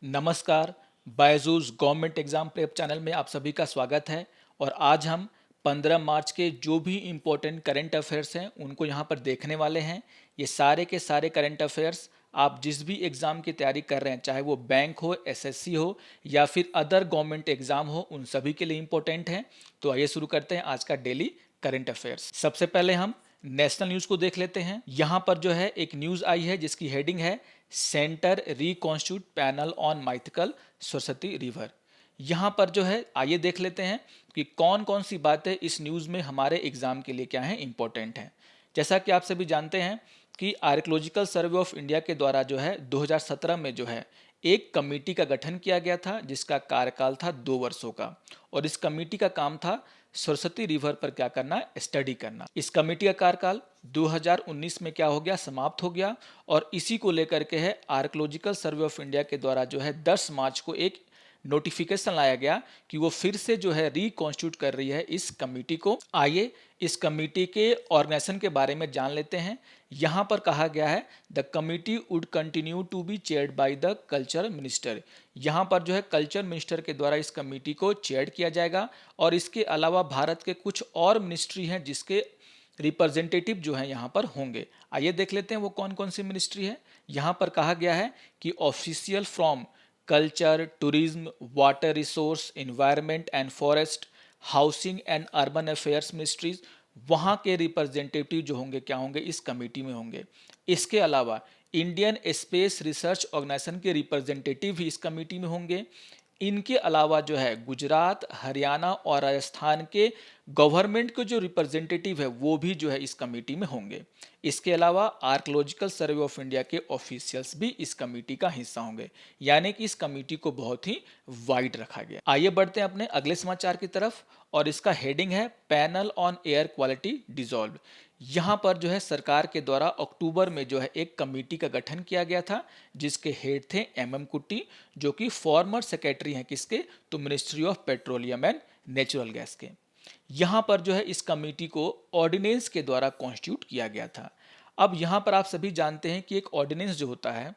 नमस्कार। Byju's government exam prep channel में आप सभी का स्वागत है। और आज हम 15 मार्च के जो भी इम्पोर्टेंट करंट अफेयर्स हैं उनको यहाँ पर देखने वाले हैं। ये सारे के सारे करंट अफेयर्स आप जिस भी एग्ज़ाम की तैयारी कर रहे हैं, चाहे वो बैंक हो, एसएससी हो या फिर अदर गवर्नमेंट एग्ज़ाम हो, उन सभी के लिए इम्पोर्टेंट हैं। तो आइए शुरू करते हैं आज का डेली करंट अफेयर्स। सबसे पहले हम नेशनल न्यूज़ को देख लेते हैं। यहाँ पर जो है एक न्यूज़ आई है जिसकी हेडिंग है centre reconstitute panel on mythical Saraswati river. यहाँ पर जो है आइए देख लेते हैं कि कौन कौन सी बातें इस न्यूज़ में हमारे एग्जाम के लिए क्या है इंपॉर्टेंट है। जैसा कि आप सभी जानते हैं कि आर्कियोलॉजिकल सर्वे ऑफ इंडिया के द्वारा जो है 2017 में जो है एक कमेटी का गठन किया गया था जिसका कार्यकाल था 2 वर्षों का। और इस कमेटी का काम था सरस्वती रिवर पर क्या करना, स्टडी करना। इस कमेटी का कार्यकाल 2019 में क्या हो गया, समाप्त हो गया। और इसी को लेकर के है आर्कियोलॉजिकल सर्वे ऑफ इंडिया के द्वारा जो है 10 मार्च को एक नोटिफिकेशन लाया गया कि वो फिर से जो है रिकॉन्स्टिट्यूट कर रही है इस कमेटी को। आइए इस कमेटी के ऑर्गेनाइजेशन के बारे में जान लेते हैं। यहाँ पर कहा गया है the committee would continue to be chaired by the culture minister. यहाँ पर जो है कल्चर मिनिस्टर के द्वारा इस कमेटी को चेयर किया जाएगा। और इसके अलावा भारत के कुछ और मिनिस्ट्री हैं जिसके रिप्रेजेंटेटिव जो है यहाँ पर होंगे। आइए देख लेते हैं वो कौन कौन सी मिनिस्ट्री है। यहाँ पर कहा गया है कि official from culture, tourism, water resource, environment and forest, housing and urban affairs ministries, वहाँ के रिप्रेजेंटेटिव जो होंगे क्या होंगे, इस कमेटी में होंगे। इसके अलावा इंडियन स्पेस रिसर्च ऑर्गेनाइजेशन के रिप्रेजेंटेटिव भी इस कमेटी में होंगे। इनके अलावा जो है गुजरात, हरियाणा और राजस्थान के गवर्नमेंट के जो रिप्रेजेंटेटिव है वो भी जो है इस कमेटी में होंगे। इसके अलावा आर्कियोलॉजिकल सर्वे ऑफ इंडिया के ऑफिशियल्स भी इस कमेटी का हिस्सा होंगे। यानी कि इस कमेटी को बहुत ही वाइड रखा गया। आइए बढ़ते हैं अपने अगले समाचार की तरफ और इसका हेडिंग है panel on air quality dissolve. यहाँ पर जो है सरकार के द्वारा अक्टूबर में जो है एक कमेटी का गठन किया गया था जिसके हेड थे एमएम कुट्टी, जो कि फॉर्मर सेक्रेटरी हैं किसके, तो ministry of petroleum and natural gas के। यहाँ पर जो है इस कमेटी को ऑर्डिनेंस के द्वारा कॉन्स्टिट्यूट किया गया था। अब यहाँ पर आप सभी जानते हैं कि एक ऑर्डिनेंस जो होता है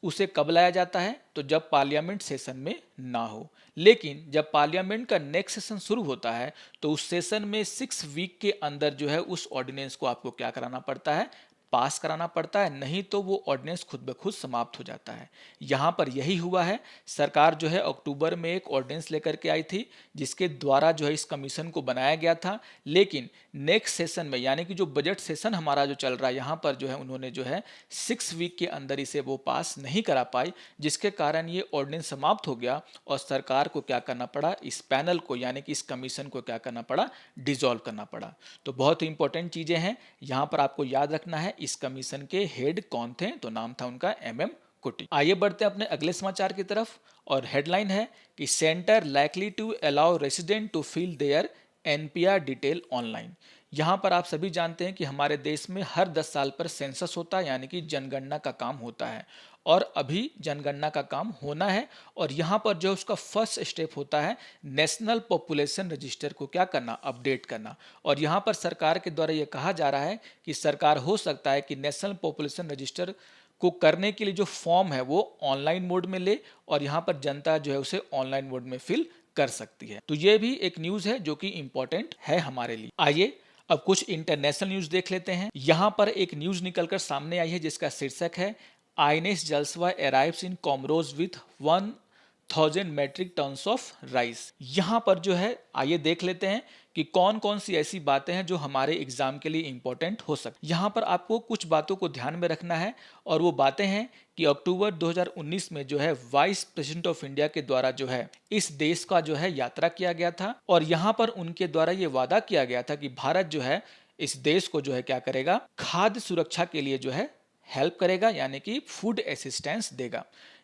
उसे कब लाया जाता है, तो जब पार्लियामेंट सेशन में ना हो। लेकिन जब पार्लियामेंट का नेक्स्ट सेशन शुरू होता है तो उस सेशन में 6 वीक के अंदर जो है उस ऑर्डिनेंस को आपको क्या कराना पड़ता है, पास कराना पड़ता है, नहीं तो वो ऑर्डिनेंस खुद ब खुद समाप्त हो जाता है। यहाँ पर यही हुआ है। सरकार जो है अक्टूबर में एक ऑर्डिनेंस लेकर के आई थी जिसके द्वारा जो है इस कमीशन को बनाया गया था। लेकिन नेक्स्ट सेशन में यानी कि जो बजट सेशन हमारा जो चल रहा है यहाँ पर जो है उन्होंने जो है 6 वीक के अंदर इसे वो पास नहीं करा पाई, जिसके कारण ये ऑर्डिनेंस समाप्त हो गया और सरकार को क्या करना पड़ा, इस पैनल को यानी कि इस कमीशन को क्या करना पड़ा, डिसॉल्व करना पड़ा। तो बहुत ही इंपॉर्टेंट चीजें हैं यहाँ पर आपको याद रखना है। इस कमीशन के हेड कौन थे, तो नाम था उनका एमएम कुट्टी। आइए बढ़ते हैं अपने अगले समाचार की तरफ और हेडलाइन है कि centre likely to allow resident to fill their NPR detail online. यहाँ पर आप सभी जानते हैं कि हमारे देश में हर 10 साल पर सेंसस होता है यानी कि जनगणना का काम होता है। और अभी जनगणना का काम होना है और यहाँ पर जो उसका फर्स्ट स्टेप होता है नेशनल पॉपुलेशन रजिस्टर को क्या करना, अपडेट करना। और यहाँ पर सरकार के द्वारा ये कहा जा रहा है कि सरकार हो सकता है कि नेशनल पॉपुलेशन रजिस्टर को करने के लिए जो फॉर्म है वो ऑनलाइन मोड में ले और यहाँ पर जनता जो है उसे ऑनलाइन मोड में फिल कर सकती है। तो ये भी एक न्यूज़ है जो कि इंपॉर्टेंट है हमारे लिए। आइए अब कुछ इंटरनेशनल न्यूज़ देख लेते हैं। यहाँ पर एक न्यूज़ निकलकर सामने आई है जिसका शीर्षक है INS Jalashwa arrives in Comoros with 1000 metric tons of rice. यहाँ पर जो है आइए देख लेते हैं कि कौन कौन सी ऐसी बातें हैं जो हमारे एग्जाम के लिए इंपॉर्टेंट हो सकती। यहाँ पर आपको कुछ बातों को ध्यान में रखना है और वो बातें हैं कि अक्टूबर 2019 में जो है वाइस प्रेसिडेंट ऑफ इंडिया के द्वारा जो है इस देश का जो है यात्रा किया गया था और यहाँ पर उनके द्वारा ये वादा किया गया था कि भारत जो है इस देश को जो है क्या करेगा, खाद्य सुरक्षा के लिए जो है हेल्प करेगा यानी कि फूड असिस्टेंस देगा।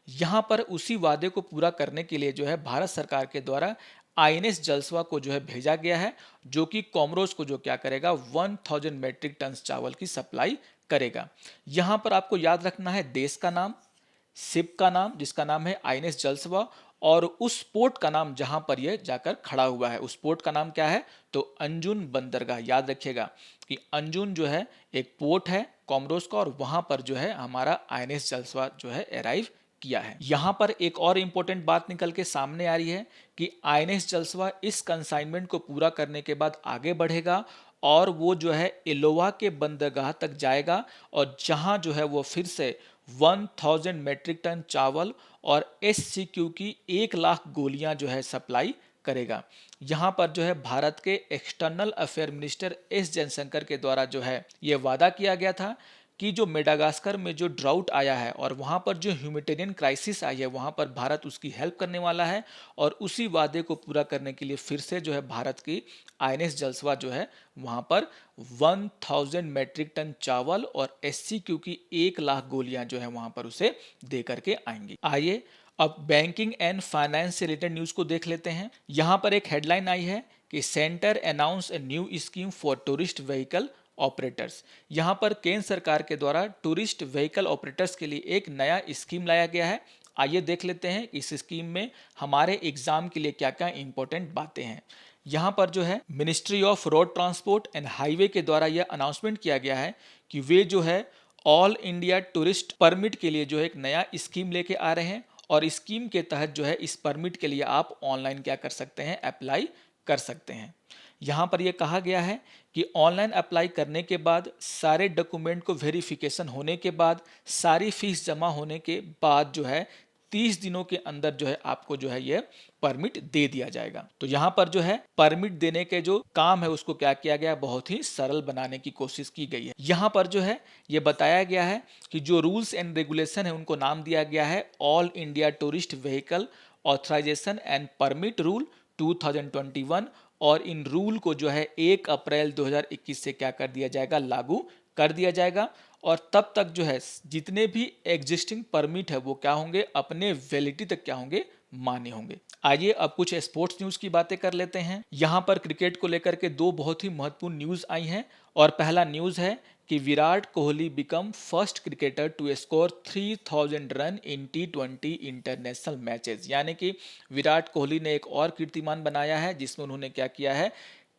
यहाँ पर उसी वादे को पूरा करने के लिए जो है भारत सरकार के द्वारा आईएनएस जलसवा को जो है भेजा गया है जो कि कॉमरोज को जो क्या करेगा 1000 मेट्रिक टन चावल की सप्लाई करेगा। यहाँ पर आपको याद रखना है देश का नाम, शिप का नाम जिसका नाम है आईएनएस जलसवा और उस पोर्ट का नाम जहां पर यह जाकर खड़ा हुआ है उस पोर्ट का नाम क्या है, तो अंजुन बंदरगाह। याद रखिएगा कि अंजुन जो है एक पोर्ट है कॉमरोस का और वहां पर जो है हमारा आईएनएस जलसवा जो है अराइव किया है। यहाँ पर एक और इम्पोर्टेंट बात निकल के सामने आ रही है कि आईएनएस जलस्वा इस कंसाइनमेंट को पूरा करने के बाद आगे बढ़ेगा और वो जो है इलोवा के बंदरगाह तक जाएगा और जहां जो है वो फिर से 1000 मेट्रिक टन चावल और SCQ की 1 लाख गोलियां जो है सप्लाई करेगा। यहाँ पर जो है भारत के external affair minister S Jaishankar के द्वारा जो है ये वादा किया गया था कि जो मेडागास्कर में जो ड्राउट आया है और वहाँ पर जो ह्यूमैनिटेरियन क्राइसिस आई है वहाँ पर भारत उसकी हेल्प करने वाला है और उसी वादे को पूरा करने के लिए फिर से जो है भारत की आईएनएस जलस्वा जो है वहाँ पर 1000 मेट्रिक टन चावल और SCQ की 1 लाख गोलियां जो है वहाँ पर उसे दे करके आएंगी। आइए अब बैंकिंग एंड फाइनेंस से रिलेटेड न्यूज को देख लेते हैं। यहाँ पर एक हेडलाइन आई है कि centre announce a new scheme for tourist vehicle operators. यहाँ पर केंद्र सरकार के द्वारा टूरिस्ट व्हीकल ऑपरेटर्स के लिए एक नया स्कीम लाया गया है। आइए देख लेते हैं इस स्कीम में हमारे एग्जाम के लिए क्या क्या इंपॉर्टेंट बातें हैं। यहाँ पर जो है ministry of road transport and highway के द्वारा यह अनाउंसमेंट किया गया है कि वे जो है ऑल इंडिया टूरिस्ट परमिट के लिए जो है एक नया स्कीम लेके आ रहे हैं और स्कीम के तहत जो है इस परमिट के लिए आप ऑनलाइन क्या कर सकते हैं, अप्लाई कर सकते हैं। यहाँ पर यह कहा गया है कि ऑनलाइन अप्लाई करने के बाद सारे डॉक्यूमेंट को वेरिफिकेशन होने के बाद सारी फीस जमा होने के बाद जो है 30 दिनों के अंदर जो है आपको जो है ये परमिट दे दिया जाएगा। तो यहाँ पर जो है परमिट देने के जो काम है उसको क्या किया गया, बहुत ही सरल बनाने की कोशिश की गई है। यहाँ पर जो है ये बताया गया है कि जो रूल्स एंड रेगुलेशन है उनको नाम दिया गया है all India tourist vehicle authorisation and permit rule 2021 और इन रूल को जो है 1 अप्रैल 2021 से क्या कर दिया जाएगा, लागू कर दिया जाएगा और तब तक जो है जितने भी एग्जिस्टिंग परमिट है वो क्या होंगे, अपने वैलिडिटी तक क्या होंगे, मान्य होंगे। आइए अब कुछ स्पोर्ट्स न्यूज की बातें कर लेते हैं। यहाँ पर क्रिकेट को लेकर के दो बहुत ही महत्वपूर्ण न्यूज आई हैं और पहला न्यूज है कि Virat Kohli become first cricketer to score 3000 run in T20 international matches. यानी कि विराट कोहली ने एक और कीर्तिमान बनाया है जिसमें उन्होंने क्या किया है,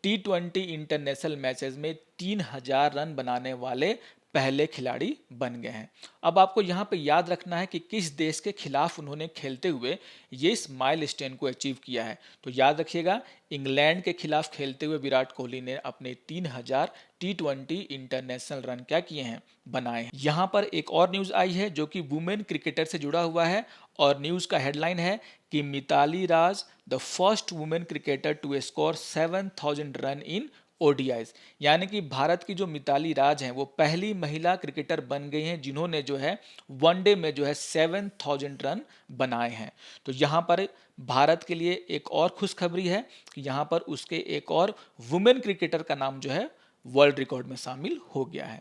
T20 इंटरनेशनल मैचेस में 3000 रन बनाने वाले पहले खिलाड़ी बन गए हैं। अब आपको यहाँ पे याद रखना है कि किस देश के खिलाफ उन्होंने खेलते हुए ये इस माइलस्टोन को अचीव किया है। तो याद रखिएगा इंग्लैंड के खिलाफ खेलते हुए विराट कोहली ने अपने 3000 T20 इंटरनेशनल रन क्या किए हैं, बनाए हैं। यहाँ पर एक और न्यूज आई है जो कि वुमेन क्रिकेटर से जुड़ा हुआ है और न्यूज का हेडलाइन है कि Mithali Raj the first women cricketer to score 7000 run in ODIs। यानी कि भारत की जो मिताली राज हैं वो पहली महिला क्रिकेटर बन गई हैं जिन्होंने जो है वनडे में जो है 7000 रन बनाए हैं। तो यहाँ पर भारत के लिए एक और खुशखबरी है कि यहाँ पर उसके एक और वुमेन क्रिकेटर का नाम जो है वर्ल्ड रिकॉर्ड में शामिल हो गया है।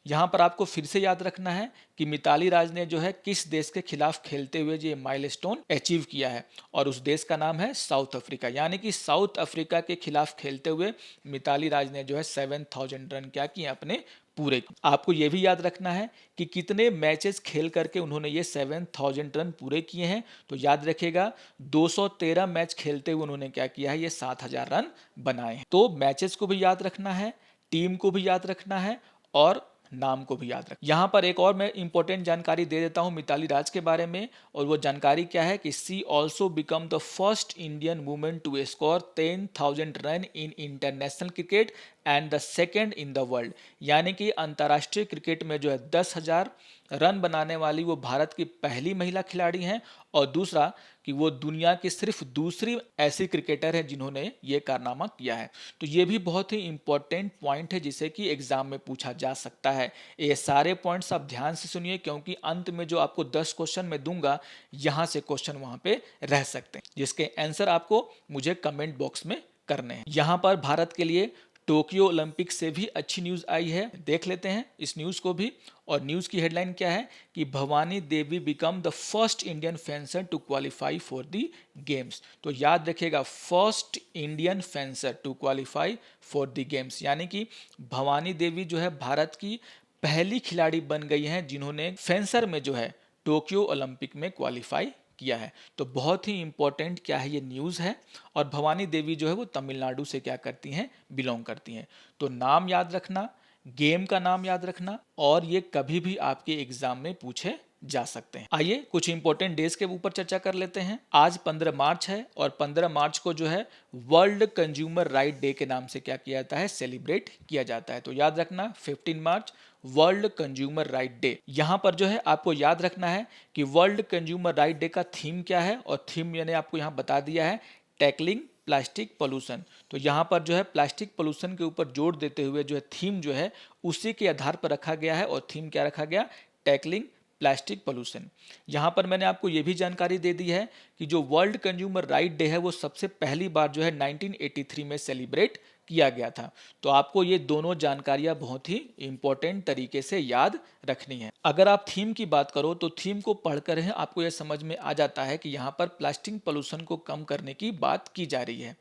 यहाँ पर आपको फिर से याद रखना है कि मिताली राज ने जो है किस देश के खिलाफ खेलते हुए ये माइलस्टोन अचीव किया है और उस देश का नाम है साउथ अफ्रीका। यानी कि साउथ अफ्रीका के खिलाफ खेलते हुए मिताली राज ने जो है 7000 रन क्या किए, अपने पूरे। आपको ये भी याद रखना है कि कितने मैचेस खेल करके उन्होंने ये 7000 रन पूरे किए हैं। तो याद रखिएगा 213 मैच खेलते हुए उन्होंने क्या किया है, ये 7000 रन बनाए हैं। तो मैचेस को भी याद रखना है, टीम को भी याद रखना है और नाम को भी याद रख। यहाँ पर एक और मैं इंपॉर्टेंट जानकारी दे देता हूँ मिताली राज के बारे में और वो जानकारी क्या है कि she also become the first Indian women to score 10,000 run in international cricket and the second in the world. यानी कि अंतर्राष्ट्रीय क्रिकेट में जो है 10,000 रन बनाने वाली वो भारत की पहली महिला खिलाड़ी हैं और दूसरा कि वो दुनिया की सिर्फ दूसरी ऐसी क्रिकेटर है जिन्होंने ये कारनामा किया है। तो ये भी बहुत ही इंपॉर्टेंट पॉइंट है जिसे कि एग्जाम में पूछा जा सकता है। ये सारे पॉइंट्स आप ध्यान से सुनिए क्योंकि अंत में जो आपको 10 क्वेश्चन मैं दूंगा यहाँ से क्वेश्चन वहाँ पे रह सकते हैं जिसके आंसर आपको मुझे कमेंट बॉक्स में करने हैं। यहाँ पर भारत के लिए टोक्यो ओलंपिक से भी अच्छी न्यूज आई है, देख लेते हैं इस न्यूज को भी। और न्यूज की हेडलाइन क्या है कि Bhavani Devi become the first Indian fencer to qualify for the games. तो याद रखिएगा first Indian fencer to qualify for the games. यानी कि भवानी देवी जो है भारत की पहली खिलाड़ी बन गई हैं जिन्होंने फेंसर में जो है टोक्यो ओलंपिक में क्वालिफाई किया है। तो बहुत ही इंपॉर्टेंट क्या है, ये न्यूज़ है। और भवानी देवी जो है वो तमिलनाडु से क्या करती हैं, बिलोंग करती हैं। तो नाम याद रखना, गेम का नाम याद रखना और ये कभी भी आपके एग्जाम में पूछे जा सकते हैं। आइए कुछ इंपॉर्टेंट डेज के ऊपर चर्चा कर लेते हैं। आज 15 मार्च है और 15 मार्च को जो है वर्ल्ड कंज्यूमर राइट डे के नाम से क्या किया जाता है, सेलिब्रेट किया जाता है। तो याद रखना 15 मार्च वर्ल्ड कंज्यूमर राइट डे। यहां पर जो है आपको याद रखना है कि वर्ल्ड कंज्यूमर राइट डे का थीम क्या है, और थीम मैंने आपको यहां बता दिया है, टैकलिंग प्लास्टिक पोल्यूशन। तो यहाँ पर जो है प्लास्टिक पोल्यूशन के ऊपर जोर देते हुए जो है थीम जो है उसी के आधार पर रखा गया है, और थीम क्या रखा गया, टैकलिंग प्लास्टिक पोल्यूशन। यहाँ पर मैंने आपको ये भी जानकारी दे दी है कि जो वर्ल्ड कंज्यूमर राइट डे है वो सबसे पहली बार जो है 1983 में सेलिब्रेट किया गया था। तो आपको ये दोनों जानकारियां बहुत ही इंपॉर्टेंट तरीके से याद रखनी है। अगर आप थीम की बात करो तो थीम को पढ़कर है आपको यह समझ में आ जाता है कि यहाँ पर प्लास्टिक पोल्यूशन को कम करने की बात की जा रही है।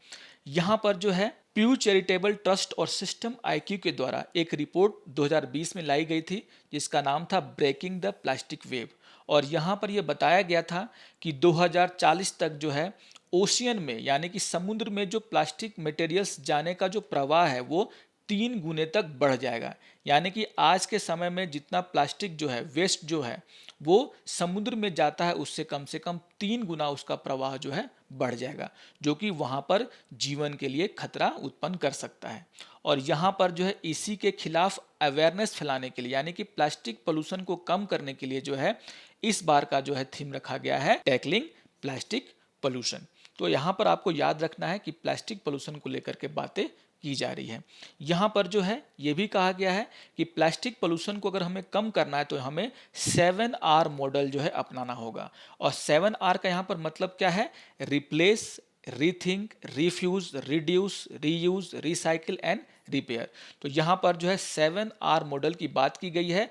यहाँ पर जो है प्यू चैरिटेबल ट्रस्ट और सिस्टम आईक्यू के द्वारा एक रिपोर्ट 2020 में लाई गई थी जिसका नाम था ब्रेकिंग द प्लास्टिक वेव। और यहाँ पर यह बताया गया था कि 2040 तक जो है ओशियन में यानी कि समुद्र में जो प्लास्टिक मटेरियल्स जाने का जो प्रवाह है वो 3 गुने तक बढ़ जाएगा। यानी कि आज के समय में जितना प्लास्टिक जो है, वेस्ट जो है, वो समुद्र में जाता है उससे कम से कम 3 गुना उसका प्रवाह जो है बढ़ जाएगा, जो कि वहाँ पर जीवन के लिए खतरा उत्पन्न कर सकता है। और यहाँ पर जो है इसी के खिलाफ अवेयरनेस फैलाने के लिए यानी कि प्लास्टिक पोल्यूशन को कम करने के लिए जो है इस बार का जो है थीम रखा गया है टैकलिंग प्लास्टिक पोल्यूशन। तो यहाँ पर आपको याद रखना है कि प्लास्टिक पोल्यूशन को लेकर के बातें की जा रही है। यहाँ पर जो है ये भी कहा गया है कि प्लास्टिक पोल्यूशन को अगर हमें कम करना है तो हमें 7R मॉडल जो है अपनाना होगा। और 7R का यहाँ पर मतलब क्या है, replace, rethink, refuse, reduce, reuse, recycle and repair. तो यहाँ पर जो है 7R मॉडल की बात की गई है,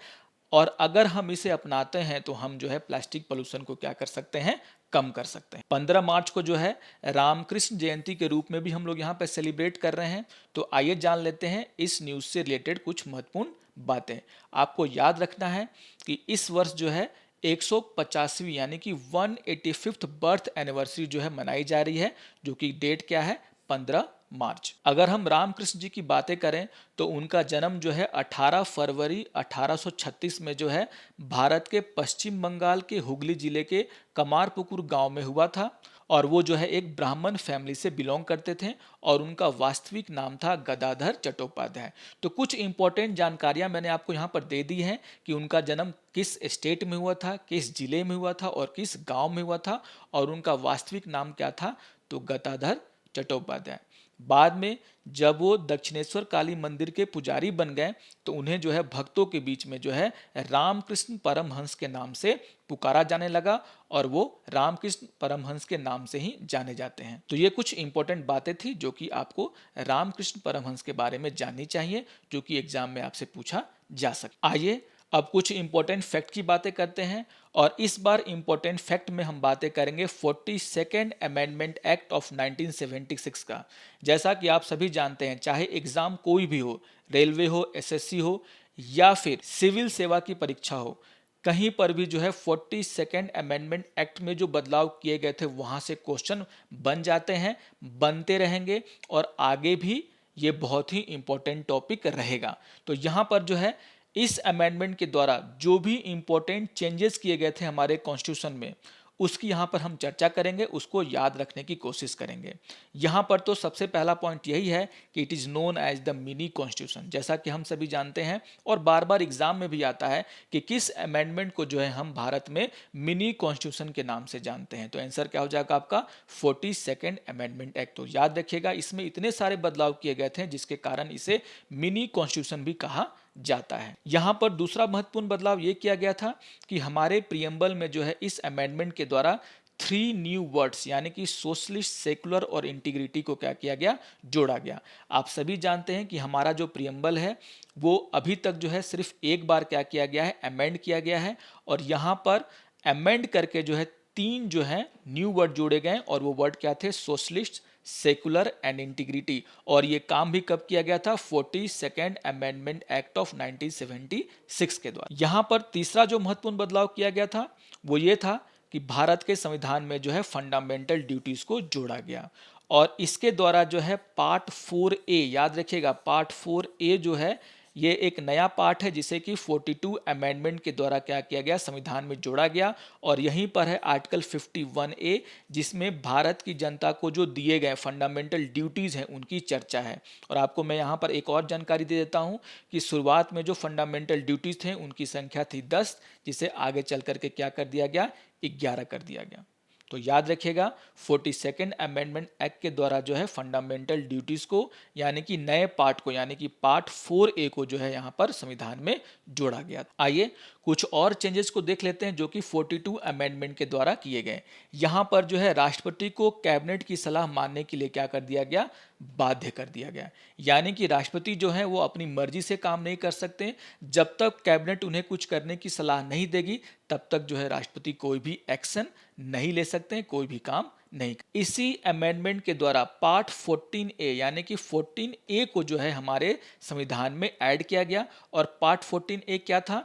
और अगर हम इसे अपनाते हैं तो हम जो है प्लास्टिक पोल्यूशन को क्या कर सकते हैं, कम कर सकते हैं। 15 मार्च को जो है रामकृष्ण जयंती के रूप में भी हम लोग यहाँ पर सेलिब्रेट कर रहे हैं। तो आइए जान लेते हैं इस न्यूज़ से रिलेटेड कुछ महत्वपूर्ण बातें। आपको याद रखना है कि इस वर्ष जो है 150वीं यानी कि 185th बर्थ एनिवर्सरी जो है मनाई जा रही है, जो कि डेट क्या है, 15 मार्च। अगर हम रामकृष्ण जी की बातें करें तो उनका जन्म जो है 18 फरवरी 1836 में जो है भारत के पश्चिम बंगाल के हुगली जिले के कमारपुकुर गांव में हुआ था। और वो जो है एक ब्राह्मण फैमिली से बिलोंग करते थे, और उनका वास्तविक नाम था गदाधर चट्टोपाध्याय। तो कुछ इंपॉर्टेंट जानकारियां मैंने आपको यहाँ पर दे दी हैं कि उनका जन्म किस स्टेट में हुआ था, किस जिले में हुआ था और किस गांव में हुआ था, और उनका वास्तविक नाम क्या था, तो गदाधर चट्टोपाध्याय। बाद में जब वो दक्षिणेश्वर काली मंदिर के पुजारी बन गए तो उन्हें जो है भक्तों के बीच में जो है रामकृष्ण परमहंस के नाम से पुकारा जाने लगा, और वो रामकृष्ण परमहंस के नाम से ही जाने जाते हैं। तो ये कुछ इंपॉर्टेंट बातें थी जो कि आपको रामकृष्ण परमहंस के बारे में जाननी चाहिए, जो कि एग्जाम में आपसे पूछा जा सकता। आइए अब कुछ इंपॉर्टेंट फैक्ट की बातें करते हैं, और इस बार इंपॉर्टेंट फैक्ट में हम बातें करेंगे 42nd अमेंडमेंट एक्ट ऑफ 1976 का। जैसा कि आप सभी जानते हैं, चाहे एग्जाम कोई भी हो, रेलवे हो, एसएससी हो या फिर सिविल सेवा की परीक्षा हो, कहीं पर भी जो है 42nd अमेंडमेंट एक्ट में जो बदलाव किए गए थे वहां से क्वेश्चन बन जाते हैं, बनते रहेंगे, और आगे भी ये बहुत ही इंपॉर्टेंट टॉपिक रहेगा। तो यहाँ पर जो है इस अमेंडमेंट के द्वारा जो भी इंपॉर्टेंट चेंजेस किए गए थे हमारे कॉन्स्टिट्यूशन में, उसकी यहाँ पर हम चर्चा करेंगे, उसको याद रखने की कोशिश करेंगे। यहाँ पर तो सबसे पहला पॉइंट यही है कि it is known as the mini constitution. जैसा कि हम सभी जानते हैं और बार बार एग्जाम में भी आता है कि किस अमेंडमेंट को जो है हम भारत में मिनी कॉन्स्टिट्यूशन के नाम से जानते हैं। तो आंसर क्या हो जाएगा आपका 42nd अमेंडमेंट एक्ट। तो याद रखिएगा, इसमें इतने सारे बदलाव किए गए थे जिसके कारण इसे मिनी कॉन्स्टिट्यूशन भी कहा जाता है। यहां पर दूसरा महत्वपूर्ण बदलाव यह किया गया था कि हमारे प्रियम्बल में जो है इस अमेंडमेंट के द्वारा 3 न्यू वर्ड्स यानी कि सोशलिस्ट, सेकुलर और इंटीग्रिटी को क्या किया गया, जोड़ा गया। आप सभी जानते हैं कि हमारा जो प्रियम्बल है वो अभी तक जो है सिर्फ एक बार क्या किया गया है, अमेंड किया गया है, और यहाँ पर अमेंड करके जो है 3 जो है न्यू वर्ड जोड़े गए, और वो वर्ड क्या थे, सोशलिस्ट, सेकुलर एंड इंटीग्रिटी। और ये काम भी कब किया गया था, 42nd अमेंडमेंट एक्ट ऑफ 1976 के द्वारा। यहां पर तीसरा जो महत्वपूर्ण बदलाव किया गया था वो ये था कि भारत के संविधान में जो है फंडामेंटल ड्यूटीज को जोड़ा गया, और इसके द्वारा जो है पार्ट 4A, याद रखिएगा पार्ट 4A जो है ये एक नया पार्ट है जिसे कि 42 अमेंडमेंट के द्वारा क्या किया गया, संविधान में जोड़ा गया। और यहीं पर है आर्टिकल 51A, जिसमें भारत की जनता को जो दिए गए फंडामेंटल ड्यूटीज हैं उनकी चर्चा है। और आपको मैं यहाँ पर एक और जानकारी दे देता हूँ कि शुरुआत में जो फंडामेंटल ड्यूटीज थे उनकी संख्या थी 10, जिसे आगे चल करके क्या कर दिया गया, 11 कर दिया गया। तो याद रखिएगा 42nd अमेंडमेंट एक्ट के द्वारा जो है फंडामेंटल ड्यूटीज को यानी कि नए पार्ट को यानी कि पार्ट 4A को जो है यहाँ पर संविधान में जोड़ा गया। आइए कुछ और चेंजेस को देख लेते हैं जो कि 42 अमेंडमेंट के द्वारा किए गए। यहाँ पर जो है राष्ट्रपति को कैबिनेट की सलाह मानने के लिए क्या कर दिया गया, बाध्य कर दिया गया। यानी कि राष्ट्रपति जो है वो अपनी मर्जी से काम नहीं कर सकते, जब तक कैबिनेट उन्हें कुछ करने की सलाह नहीं देगी तब तक जो है राष्ट्रपति कोई भी एक्शन नहीं ले सकते, कोई भी काम नहीं। इसी अमेंडमेंट के द्वारा पार्ट 14A यानी कि 14A को जो है हमारे संविधान में ऐड किया गया। और पार्ट 14A क्या था,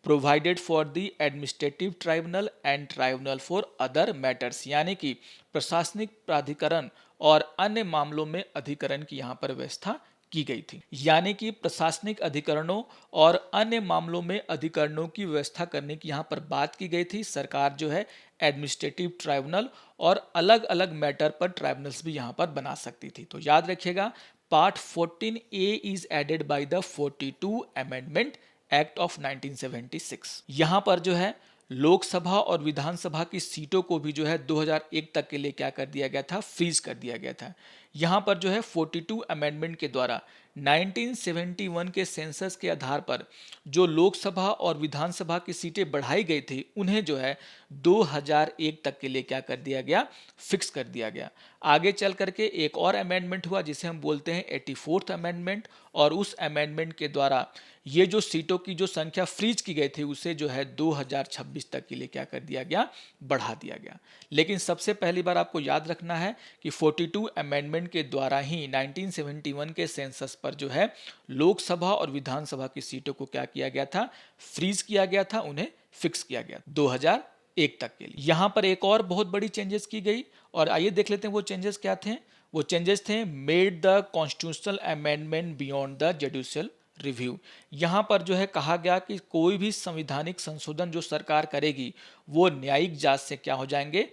provided for the administrative tribunal and tribunal for other matters, यानी कि प्रशासनिक प्राधिकरण और अन्य मामलों में अधिकरण की यहाँ पर व्यवस्था की गई थी। यानी कि प्रशासनिक अधिकरणों और अन्य मामलों में अधिकरणों की व्यवस्था करने की यहाँ पर बात की गई थी। सरकार जो है एडमिनिस्ट्रेटिव ट्राइब्यूनल और अलग अलग मैटर पर ट्राइब्यूनल्स भी यहाँ पर बना सकती थी। तो याद रखिएगा part 14A is added by the 42 amendment act of 1976। यहाँ पर जो है लोकसभा और विधानसभा की सीटों को भी जो है 2001 तक के लिए क्या कर दिया गया था, फ्रीज कर दिया गया था। यहाँ पर जो है 42 अमेंडमेंट के द्वारा 1971 के सेंसस के आधार पर जो लोकसभा और विधानसभा की सीटें बढ़ाई गई थी उन्हें जो है 2001 तक के लिए क्या कर दिया गया, फिक्स कर दिया गया। आगे चल करके एक और अमेंडमेंट हुआ जिसे हम बोलते हैं 84th अमेंडमेंट, और उस अमेंडमेंट के द्वारा ये जो सीटों की जो संख्या फ्रीज की गई थी उसे जो है 2026 तक के लिए क्या कर दिया गया, बढ़ा दिया गया। लेकिन सबसे पहली बार आपको याद रखना है कि 42 अमेंडमेंट के द्वारा ही 1971 के सेंसस पर जो है लोकसभा और विधानसभा की सीटों को क्या किया गया था, फ्रीज किया गया था, उन्हें फिक्स किया गया 2001 तक के लिए। यहाँ पर एक और बहुत बड़ी चेंजेस की गई, और आइए देख लेते हैं वो चेंजेस क्या थे। वो चेंजेस थे made the constitutional amendment beyond the judicial review. यहाँ पर जो है कहा गया कि कोई भी संवैधानिक संशोधन जो सरकार करेगी वो न्यायिक जांच से क्या हो जाएंगे,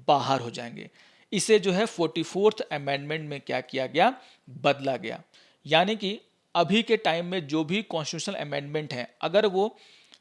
बाहर हो जाएंगे। इसे जो है 44th अमेंडमेंट में क्या किया गया, बदला गया। यानी कि अभी के टाइम में जो भी कॉन्स्टिट्यूशनल अमेंडमेंट हैं अगर वो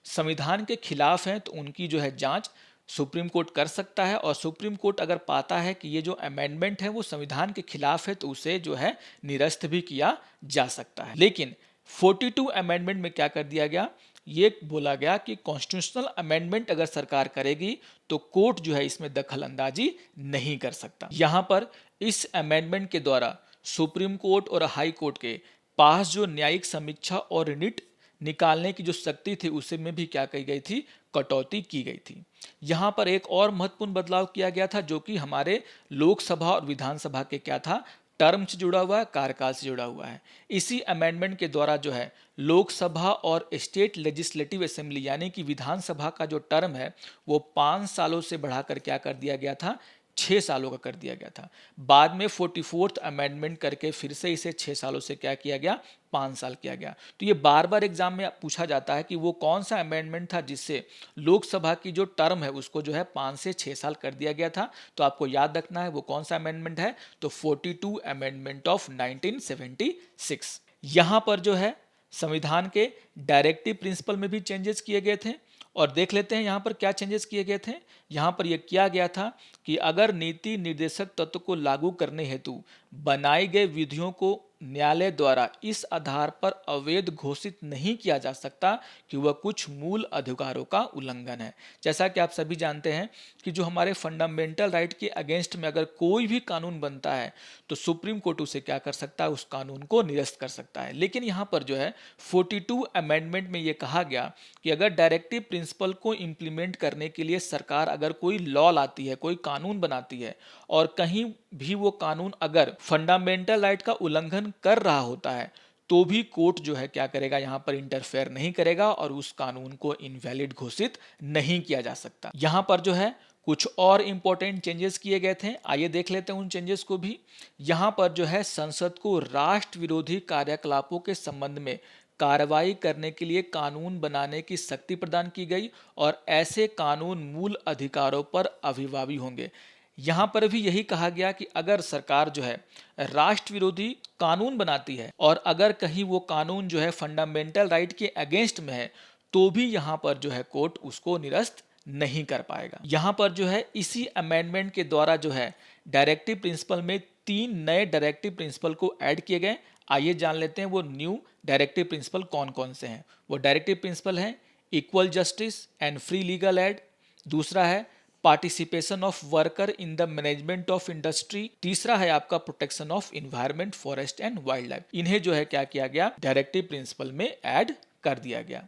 संविधान के खिलाफ हैं तो उनकी जो है जांच सुप्रीम कोर्ट कर सकता है, और सुप्रीम कोर्ट अगर पाता है कि ये जो अमेंडमेंट है वो संविधान के खिलाफ है तो उसे जो है निरस्त भी किया जा सकता है। लेकिन 42 अमेंडमेंट में क्या कर दिया गया, ये बोला गया कि कॉन्स्टिट्यूशनल अमेंडमेंट अगर सरकार करेगी तो कोर्ट जो है इसमें दखल अंदाजी नहीं कर सकता। यहां पर इस अमेंडमेंट के द्वारा सुप्रीम कोर्ट और हाई कोर्ट के पास जो न्यायिक समीक्षा और रिट निकालने की जो शक्ति थी उसे में भी क्या की गई थी, कटौती की गई थी। यहां पर एक और महत्वपूर्ण बदलाव किया गया था जो कि हमारे लोकसभा और विधानसभा के क्या था, टर्म से जुड़ा हुआ है, कार्यकाल से जुड़ा हुआ है। इसी अमेंडमेंट के द्वारा जो है लोकसभा और स्टेट लेजिस्लेटिव असेंबली यानी कि विधानसभा का जो टर्म है वो 5 सालों से बढ़ाकर क्या कर दिया गया था, 6 सालों का कर दिया गया था। बाद में 44th अमेंडमेंट करके फिर से इसे 6 सालों से क्या किया गया, 5 साल किया गया। तो ये बार बार एग्जाम में पूछा जाता है कि वो कौन सा अमेंडमेंट था जिससे लोकसभा की जो टर्म है उसको जो है 5 से 6 साल कर दिया गया था। तो आपको याद रखना है वो कौन सा अमेंडमेंट है, तो 42 अमेंडमेंट ऑफ 1976। यहां पर जो है संविधान के डायरेक्टिव प्रिंसिपल में भी चेंजेस किए गए थे, और देख लेते हैं यहाँ पर क्या चेंजेस किए गए थे। यहाँ पर यह किया गया था कि अगर नीति निर्देशक तत्व को लागू करने हेतु बनाई गई विधियों को न्यायालय द्वारा इस आधार पर अवैध घोषित नहीं किया जा सकता कि वह कुछ मूल अधिकारों का उल्लंघन है। जैसा कि आप सभी जानते हैं कि जो हमारे फंडामेंटल राइट के अगेंस्ट में अगर कोई भी कानून बनता है तो सुप्रीम कोर्ट उसे क्या कर सकता है, उस कानून को निरस्त कर सकता है। लेकिन यहाँ पर जो है 42 अमेंडमेंट में ये कहा गया कि अगर डायरेक्टिव प्रिंसिपल को इम्प्लीमेंट करने के लिए सरकार अगर कोई लॉ लाती है, कोई कानून बनाती है, और कहीं भी वो कानून अगर फंडामेंटल राइट का उल्लंघन कर रहा होता है तो भी कोर्ट जो है क्या करेगा, यहां पर इंटरफेयर नहीं करेगा और उस कानून को इनवैलिड घोषित नहीं किया जा सकता। यहां पर जो है कुछ और इंपॉर्टेंट चेंजेस किए गए थे, आइए देख लेते हैं उन चेंजेस को भी। यहां पर जो है संसद को राष्ट्र विरोधी कार्यकलापों के संबंध में कार्रवाई करने के लिए कानून बनाने की शक्ति प्रदान की गई और ऐसे कानून मूल अधिकारों पर अभिभावी होंगे। यहाँ पर भी यही कहा गया कि अगर सरकार जो है राष्ट्र विरोधी कानून बनाती है और अगर कहीं वो कानून जो है फंडामेंटल राइट के अगेंस्ट में है तो भी यहाँ पर जो है कोर्ट उसको निरस्त नहीं कर पाएगा। यहाँ पर जो है इसी अमेंडमेंट के द्वारा जो है डायरेक्टिव प्रिंसिपल में 3 नए डायरेक्टिव प्रिंसिपल को ऐड किए गए। आइए जान लेते हैं वो न्यू डायरेक्टिव प्रिंसिपल कौन कौन से हैं। वो डायरेक्टिव प्रिंसिपल है equal justice and free legal aid, दूसरा है participation of worker in the management of industry, तीसरा है आपका protection of environment, forest and wild life. इन्हें जो है क्या किया गया, डायरेक्टिव प्रिंसिपल में ऐड कर दिया गया।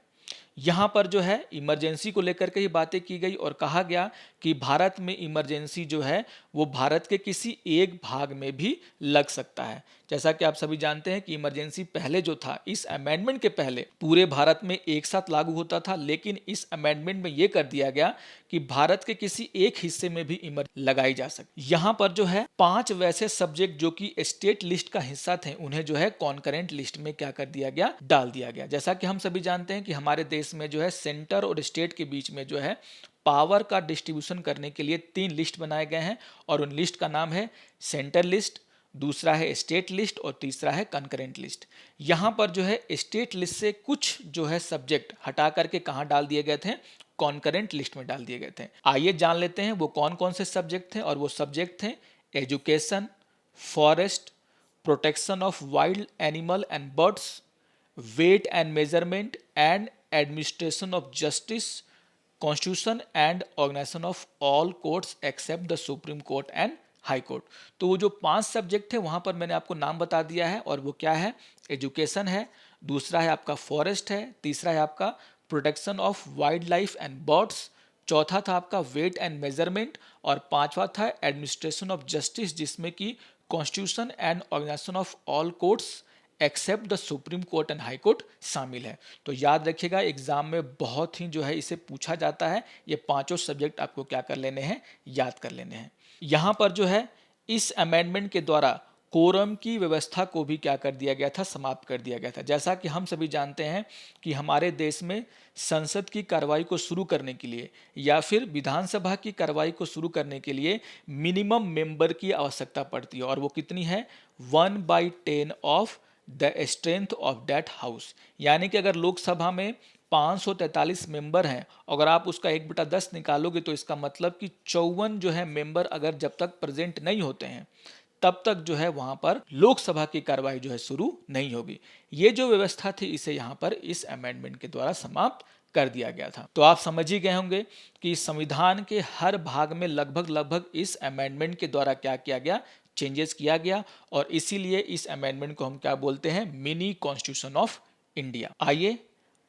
यहाँ पर जो है इमरजेंसी को लेकर के ही बातें की गई और कहा गया कि भारत में इमरजेंसी जो है वो भारत के किसी एक भाग में भी लग सकता है। जैसा कि आप सभी जानते हैं कि इमरजेंसी पहले जो था इस अमेंडमेंट के पहले पूरे भारत में एक साथ लागू होता था, लेकिन इस अमेंडमेंट में ये कर दिया गया कि भारत के किसी एक हिस्से में भी इमरजेंसी लगाई जा सकती। यहाँ पर जो है 5 वैसे सब्जेक्ट जो कि स्टेट लिस्ट का हिस्सा थे उन्हें जो है कॉन्करेंट लिस्ट में क्या कर दिया गया, डाल दिया गया। जैसा कि हम सभी जानते हैं कि हमारे देश में जो है सेंटर और स्टेट के बीच में जो है पावर का डिस्ट्रीब्यूशन करने के लिए 3 लिस्ट बनाए गए हैं और उन लिस्ट का नाम है सेंटर लिस्ट, दूसरा है स्टेट लिस्ट और तीसरा है कंकरेंट लिस्ट। यहाँ पर जो है स्टेट लिस्ट से कुछ जो है सब्जेक्ट हटा करके कहाँ डाल दिए गए थे, कॉन्करेंट लिस्ट में डाल दिए गए थे। आइए जान लेते हैं वो कौन कौन से सब्जेक्ट थे। और वो सब्जेक्ट थे education, forest, protection of wild animal and birds, weight and measurement and administration of justice, constitution and organisation of all courts except the supreme court and high court. तो वो जो 5 सब्जेक्ट थे वहां पर मैंने आपको नाम बता दिया है और वो क्या है, एजुकेशन है, दूसरा है आपका फॉरेस्ट है, तीसरा है आपका protection of wild life and birds, चौथा था आपका वेट एंड मेजरमेंट और पांचवा था एडमिनिस्ट्रेशन ऑफ जस्टिस जिसमें कि constitution and organisation of all courts except the supreme court and high court शामिल है। तो याद रखिएगा एग्जाम में बहुत ही जो है इसे पूछा जाता है। ये 5 सब्जेक्ट आपको क्या कर लेने हैं, याद कर लेने हैं। यहाँ पर जो है इस अमेंडमेंट के द्वारा कोरम की व्यवस्था को भी क्या कर दिया गया था, समाप्त कर दिया गया था। जैसा कि हम सभी जानते हैं कि हमारे देश में संसद की कार्रवाई को शुरू करने के लिए या फिर विधानसभा की कार्रवाई को शुरू करने के लिए मिनिमम मेंबर की आवश्यकता पड़ती है और वो कितनी है, 1/10 of the strength of that house. यानी कि अगर लोकसभा में 543 मेंबर हैं, अगर आप उसका 1/10 निकालोगे तो इसका मतलब कि 54 जो है मेंबर अगर जब तक प्रेजेंट नहीं होते हैं तब तक जो है वहां पर लोकसभा की कार्रवाई जो है शुरू नहीं होगी। ये जो व्यवस्था थी इसे यहाँ पर इस अमेंडमेंट के द्वारा समाप्त कर दिया गया था। तो आप समझ ही गए होंगे कि संविधान के हर भाग में लगभग इस अमेंडमेंट के द्वारा क्या किया गया, चेंजेस किया गया और इसीलिए इस अमेंडमेंट को हम क्या बोलते हैं, मिनी कॉन्स्टिट्यूशन ऑफ इंडिया। आइए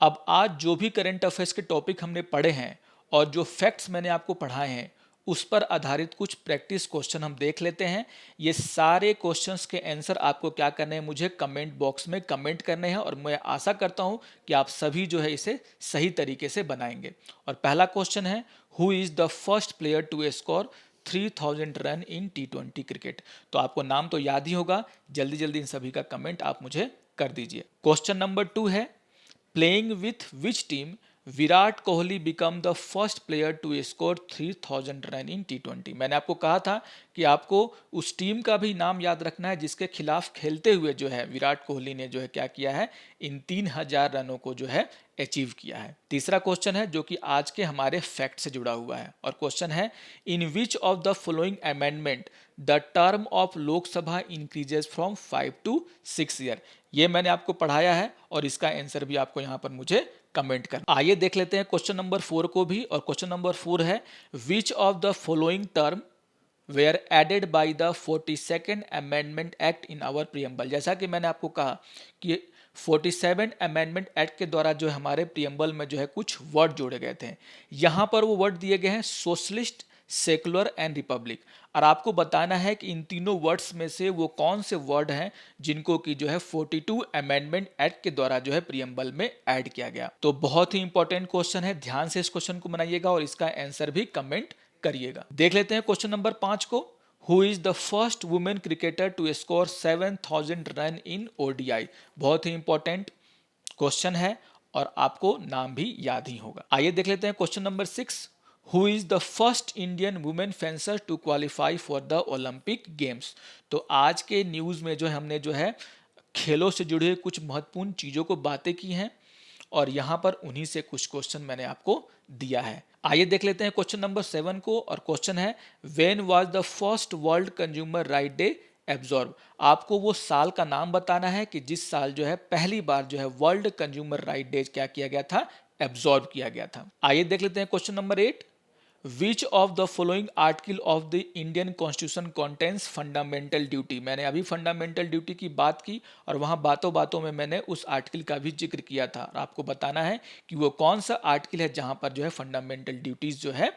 अब आज जो भी करंट अफेयर्स के टॉपिक हमने पढ़े हैं और जो फैक्ट्स मैंने आपको पढ़ाए हैं उस पर आधारित कुछ प्रैक्टिस क्वेश्चन हम देख लेते हैं। ये सारे क्वेश्चंस के आंसर आपको क्या करने हैं, मुझे कमेंट बॉक्स में कमेंट करने हैं और मैं आशा करता हूं कि आप सभी जो है इसे सही तरीके से बनाएंगे। और पहला क्वेश्चन है, who is the first player to score 3000 run in T20 cricket. तो आपको नाम तो याद ही होगा, जल्दी जल्दी इन सभी का कमेंट आप मुझे कर दीजिए। क्वेश्चन नंबर 2 है, playing with which team Virat Kohli become the first player to score 3000 run in T20। मैंने आपको कहा था कि आपको उस टीम का भी नाम याद रखना है जिसके खिलाफ खेलते हुए जो है विराट कोहली ने जो है क्या किया है, इन 3000 रनों को जो है अचीव किया है। तीसरा क्वेश्चन है जो कि आज के हमारे फैक्ट से जुड़ा हुआ है और क्वेश्चन है, in which of the following amendment the term of Lok Sabha increases from 5 to 6 year. ये मैंने आपको पढ़ाया है और इसका आंसर भी आपको यहाँ पर मुझे कमेंट करना। आइए देख लेते हैं क्वेश्चन नंबर 4 को भी। और क्वेश्चन नंबर 4 है, which of the following term were added by the 42nd amendment act in our preamble. जैसा कि मैंने आपको कहा कि 47 अमेंडमेंट एक्ट के द्वारा जो हमारे प्रीएम्बल में जो है कुछ वर्ड जोड़े गए थे। यहाँ पर वो वर्ड दिए गए हैं सोशलिस्ट, सेकुलर एंड रिपब्लिक। और आपको बताना है कि इन तीनों वर्ड्स में से वो कौन से वर्ड हैं जिनको कि जो है 42 अमेंडमेंट एक्ट के द्वारा जो है प्रीएम्बल में ऐड किया गया। तो बहुत ही इंपॉर्टेंट क्वेश्चन है, ध्यान से इस क्वेश्चन को बनाइएगा और इसका आंसर भी कमेंट करिएगा। देख लेते हैं क्वेश्चन नंबर 5 को, who is the first women cricketer to score 7000 run in ODI। बहुत ही इंपॉर्टेंट क्वेश्चन है और आपको नाम भी याद ही होगा। आइए देख लेते हैं question number 6। Who is the first Indian women fencer to qualify for the Olympic games. तो आज के न्यूज़ में जो है हमने जो है खेलों से जुड़े कुछ महत्वपूर्ण चीज़ों को बातें की हैं और यहाँ पर उन्हीं से कुछ क्वेश्चन मैंने आपको दिया है। आइए देख लेते हैं क्वेश्चन नंबर 7 को, और क्वेश्चन है when was the first world consumer right day absorb. आपको वो साल का नाम बताना है कि जिस साल जो है पहली बार जो है वर्ल्ड कंज्यूमर राइट डे क्या किया गया था, एब्जॉर्ब किया गया था। आइए देख लेते हैं question number 8। Which of the following article of the Indian constitution contains fundamental duty. मैंने अभी फंडामेंटल ड्यूटी की बात की और वहां बातों बातों में मैंने उस आर्टिकल का भी जिक्र किया था और आपको बताना है कि वो कौन सा आर्टिकल है जहां पर जो है फंडामेंटल ड्यूटीज जो है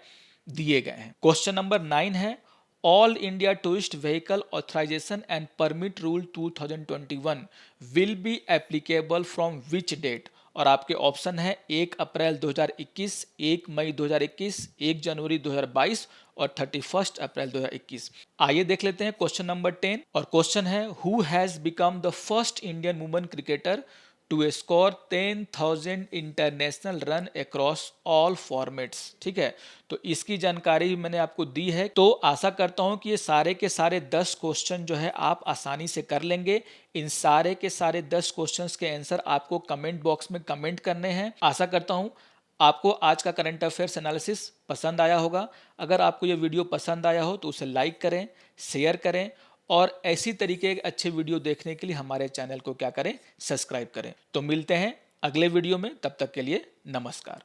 दिए गए हैं। क्वेश्चन नंबर 9 है all India tourist vehicle authorisation and permit rule 2021 will be applicable from which date. और आपके ऑप्शन है 1 अप्रैल 2021, 1 मई 2021, 1 जनवरी 2022 और 31 अप्रैल 2021। आइए देख लेते हैं क्वेश्चन नंबर 10, और क्वेश्चन है who has become the first Indian woman cricketer to score 10,000 international run across all formats. ठीक है, तो इसकी जानकारी मैंने आपको दी है। तो आशा करता हूं कि ये सारे के सारे 10 क्वेश्चन जो है आप आसानी से कर लेंगे। इन सारे के सारे 10 क्वेश्चंस के आंसर आपको कमेंट बॉक्स में कमेंट करने हैं। आशा करता हूं आपको आज का करंट अफेयर्स एनालिसिस पसंद आया होगा। अगर आपको ये वीडियो पसंद आया हो तो उसे लाइक करें, शेयर करें और ऐसी तरीके के अच्छे वीडियो देखने के लिए हमारे चैनल को क्या करें, सब्सक्राइब करें। तो मिलते हैं अगले वीडियो में, तब तक के लिए नमस्कार।